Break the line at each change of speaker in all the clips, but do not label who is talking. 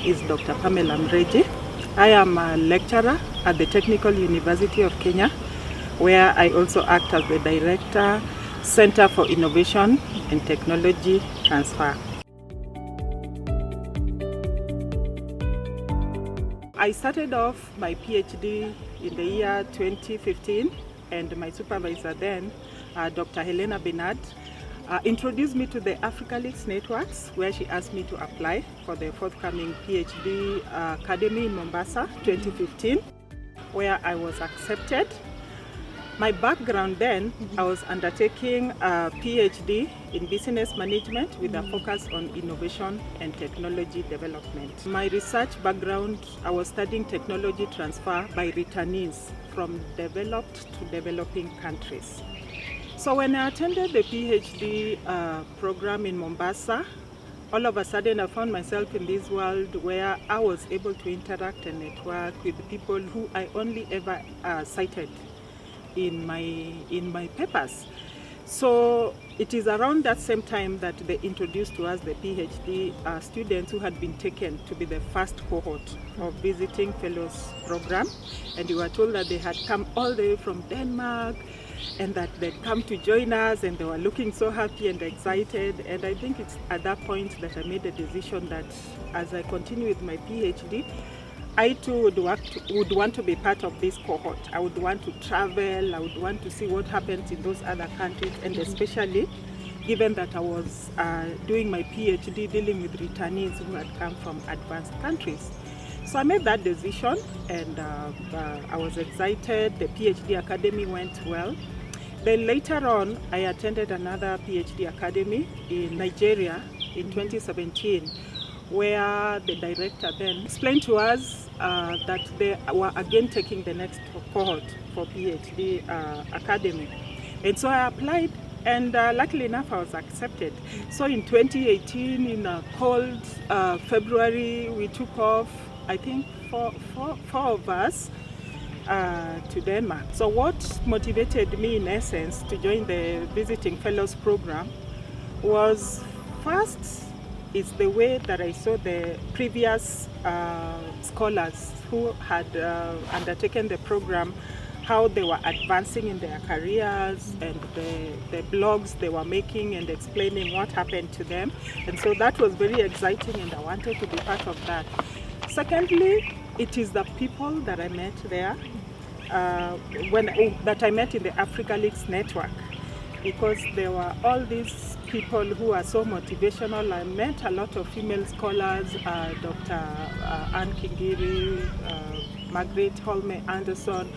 is Dr. Pamela Mreji. I am a lecturer at the Technical University of Kenya, where I also act as the Director, Center for Innovation and Technology Transfer. I started off my PhD in the year 2015, and my supervisor then, Dr. Helena Bernard, introduced me to the AfricaLics networks, where she asked me to apply for the forthcoming PhD Academy in Mombasa 2015, where I was accepted. My background then, I was undertaking a PhD in business management with a focus on innovation and technology development. My research background, I was studying technology transfer by returnees from developed to developing countries. So when I attended the PhD program in Mombasa, all of a sudden I found myself in this world where I was able to interact and network with people who I only ever cited in my papers. So it is around that same time that they introduced to us the PhD students who had been taken to be the first cohort of visiting fellows program, and we were told that they had come all the way from Denmark and that they'd come to join us, and they were looking so happy and excited. And I think it's at that point that I made a decision that as I continue with my PhD, I too would want to be part of this cohort. I would want to travel, I would want to see what happens in those other countries, and especially given that I was doing my PhD dealing with returnees who had come from advanced countries. So I made that decision, and I was excited. The PhD Academy went well. Then later on, I attended another PhD Academy in Nigeria in 2017, where the director then explained to us that they were again taking the next cohort for PhD Academy. And so I applied, and luckily enough I was accepted. So in 2018, in a cold February, we took off, I think four of us, to Denmark. So what motivated me in essence to join the Visiting Fellows program was, first, is the way that I saw the previous scholars who had undertaken the program, how they were advancing in their careers, and the blogs they were making and explaining what happened to them. And so that was very exciting, and I wanted to be part of that. Secondly, it is the people that I met there, that I met in the AfricaLics network, because there were all these people who are so motivational. I met a lot of female scholars, Dr. Anne Kingiri, Margaret Holme Anderson,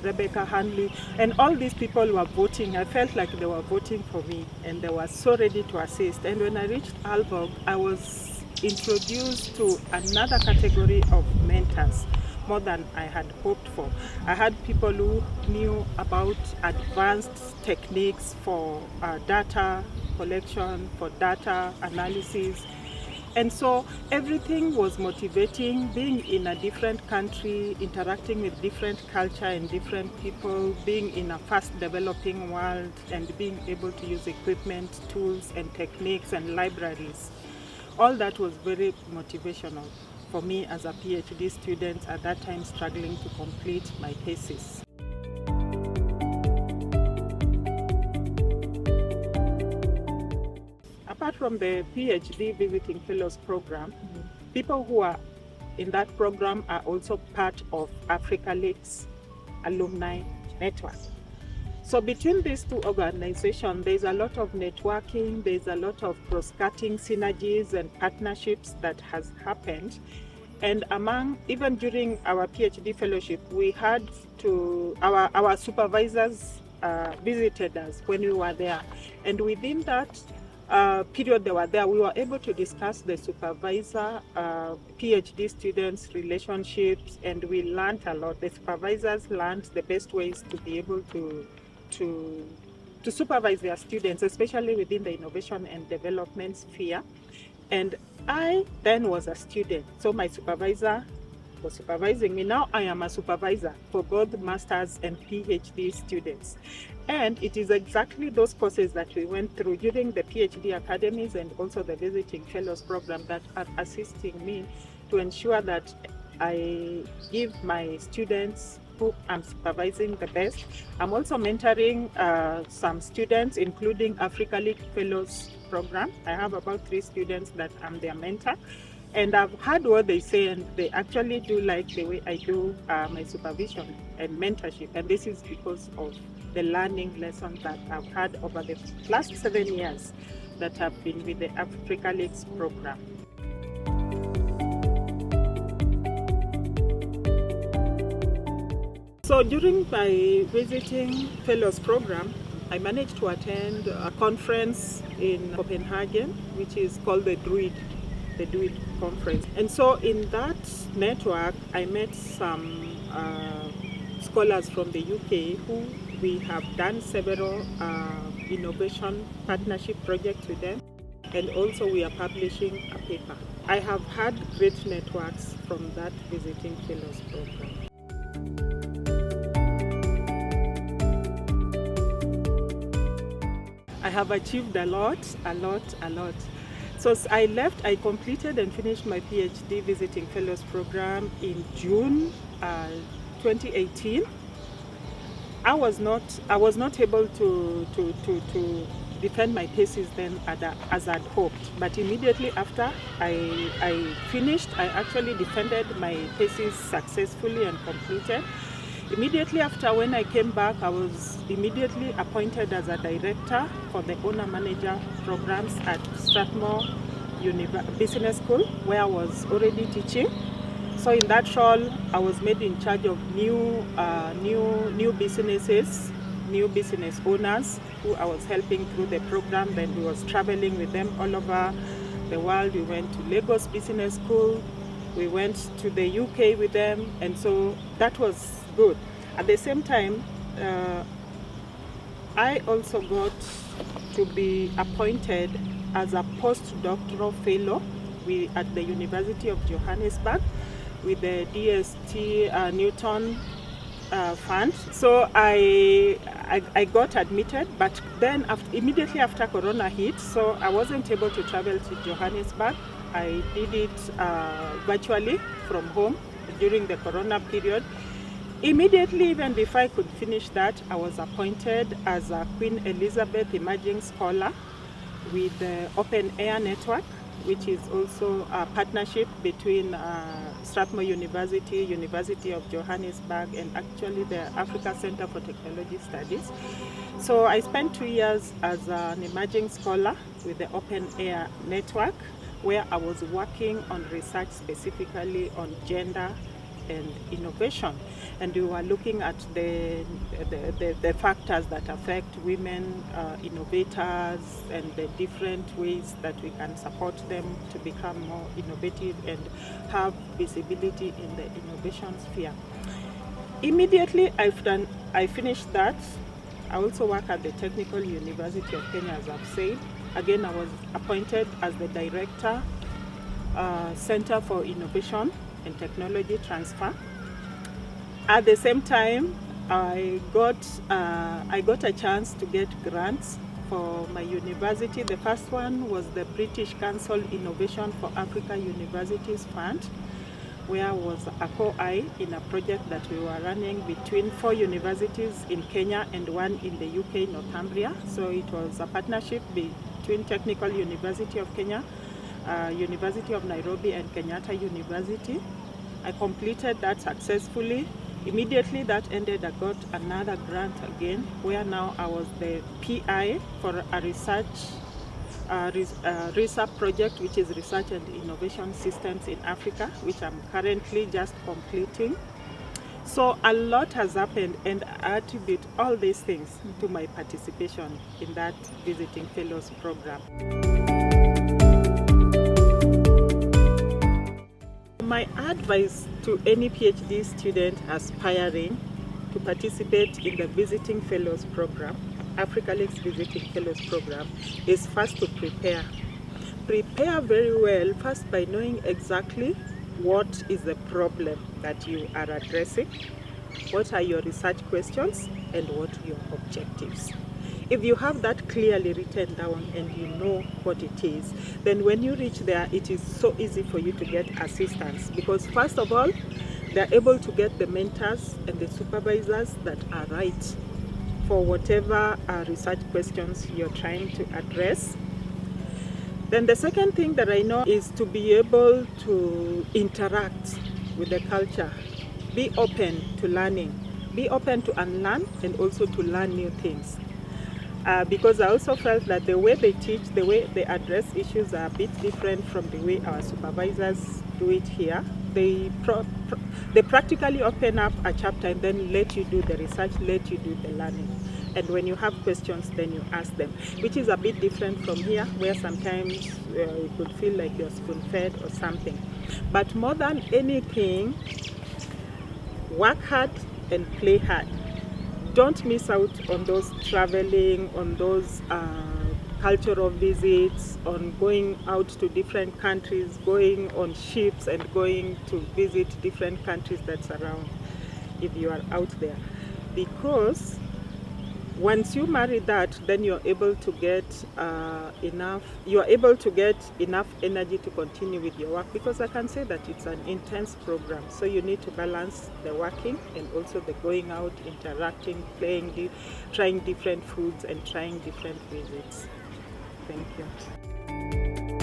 Rebecca Hanley, and all these people were voting. I felt like they were voting for me, and they were so ready to assist. And when I reached Aalborg, I was introduced to another category of mentors, more than I had hoped for. I had people who knew about advanced techniques for data collection, for data analysis. And so everything was motivating. Being in a different country, interacting with different culture and different people, being in a fast developing world, and being able to use equipment, tools and techniques and libraries. All that was very motivational for me as a PhD student at that time, struggling to complete my thesis. Apart from the PhD Visiting Fellows program, people who are in that program are also part of AfricaLics Alumni Network. So between these two organizations, there's a lot of networking, there's a lot of cross-cutting synergies and partnerships that has happened. And even during our PhD fellowship, we had to, our supervisors visited us when we were there. And within that period they were there, we were able to discuss the supervisor, PhD students' relationships, and we learned a lot. The supervisors learned the best ways to be able to supervise their students, especially within the innovation and development sphere. And I then was a student, so my supervisor was supervising me. Now I am a supervisor for both master's and PhD students. And it is exactly those courses that we went through during the PhD academies and also the Visiting Fellows program that are assisting me to ensure that I give my students who I'm supervising the best. I'm also mentoring some students, including AfricaLics Fellows program. I have about 3 students that I'm their mentor. And I've heard what they say, and they actually do like the way I do my supervision and mentorship. And this is because of the learning lessons that I've had over the last 7 years that I've been with the AfricaLics program. So during my visiting fellows program, I managed to attend a conference in Copenhagen, which is called the Druid conference. And so in that network, I met some scholars from the UK who we have done several innovation partnership projects with them. And also we are publishing a paper. I have had great networks from that visiting fellows program. I have achieved a lot. So I left, I completed and finished my PhD visiting fellows program in June 2018. I was not able to defend my thesis then as I'd hoped, but immediately after I finished, I actually defended my thesis successfully and completed. Immediately after, when I came back, I was immediately appointed as a director for the owner manager programs at Strathmore Business School, where I was already teaching. So in that role, I was made in charge of new businesses, new business owners who I was helping through the program. Then we was traveling with them all over the world. We went to Lagos Business School. We went to the UK with them, and so that was good. At the same time, I also got to be appointed as a postdoctoral fellow at the University of Johannesburg with the DST Newton Fund. So I got admitted, but then immediately after Corona hit, so I wasn't able to travel to Johannesburg. I did it virtually from home during the Corona period. Immediately, even before I could finish that, I was appointed as a Queen Elizabeth Emerging Scholar with the Open Air Network, which is also a partnership between Strathmore University, University of Johannesburg, and actually the Africa Center for Technology Studies. So I spent 2 years as an emerging scholar with the Open Air Network, where I was working on research specifically on gender and innovation, and we were looking at the factors that affect women innovators and the different ways that we can support them to become more innovative and have visibility in the innovation sphere. Immediately after I finished that, I also work at the Technical University of Kenya, as I've said. Again, I was appointed as the Director, Center for Innovation and Technology Transfer. At the same time, I got a chance to get grants for my university. The first one was the British Council Innovation for Africa Universities Fund, where I was a co-I in a project that we were running between 4 universities in Kenya and 1 in the UK, Northumbria. So it was a partnership between Technical University of Kenya, University of Nairobi, and Kenyatta University. I completed that successfully. Immediately that ended, I got another grant again, where now I was the PI for a research project, which is Research and Innovation Systems in Africa, which I'm currently just completing. So a lot has happened, and I attribute all these things to my participation in that Visiting Fellows program. My advice to any PhD student aspiring to participate in the Visiting Fellows program, AfricaLics Visiting Fellows program, is first to prepare. Prepare very well, first by knowing exactly what is the problem that you are addressing, what are your research questions, and what are your objectives. If you have that clearly written down and you know what it is, then when you reach there, it is so easy for you to get assistance, because first of all, they're able to get the mentors and the supervisors that are right for whatever research questions you're trying to address. Then the second thing that I know is to be able to interact with the culture. Be open to learning. Be open to unlearn and also to learn new things. Because I also felt that the way they teach, the way they address issues are a bit different from the way our supervisors do it here. They practically open up a chapter and then let you do the research, let you do the learning. And when you have questions, then you ask them, which is a bit different from here, where sometimes you could feel like you're spoon-fed or something. But more than anything, work hard and play hard. Don't miss out on those traveling, on those cultural visits, on going out to different countries, going on ships and going to visit different countries that's around if you are out there. Because once you marry that, then you're able to get enough energy to continue with your work, because I can say that it's an intense program. So you need to balance the working and also the going out, interacting, playing, trying different foods and trying different visits. Thank you.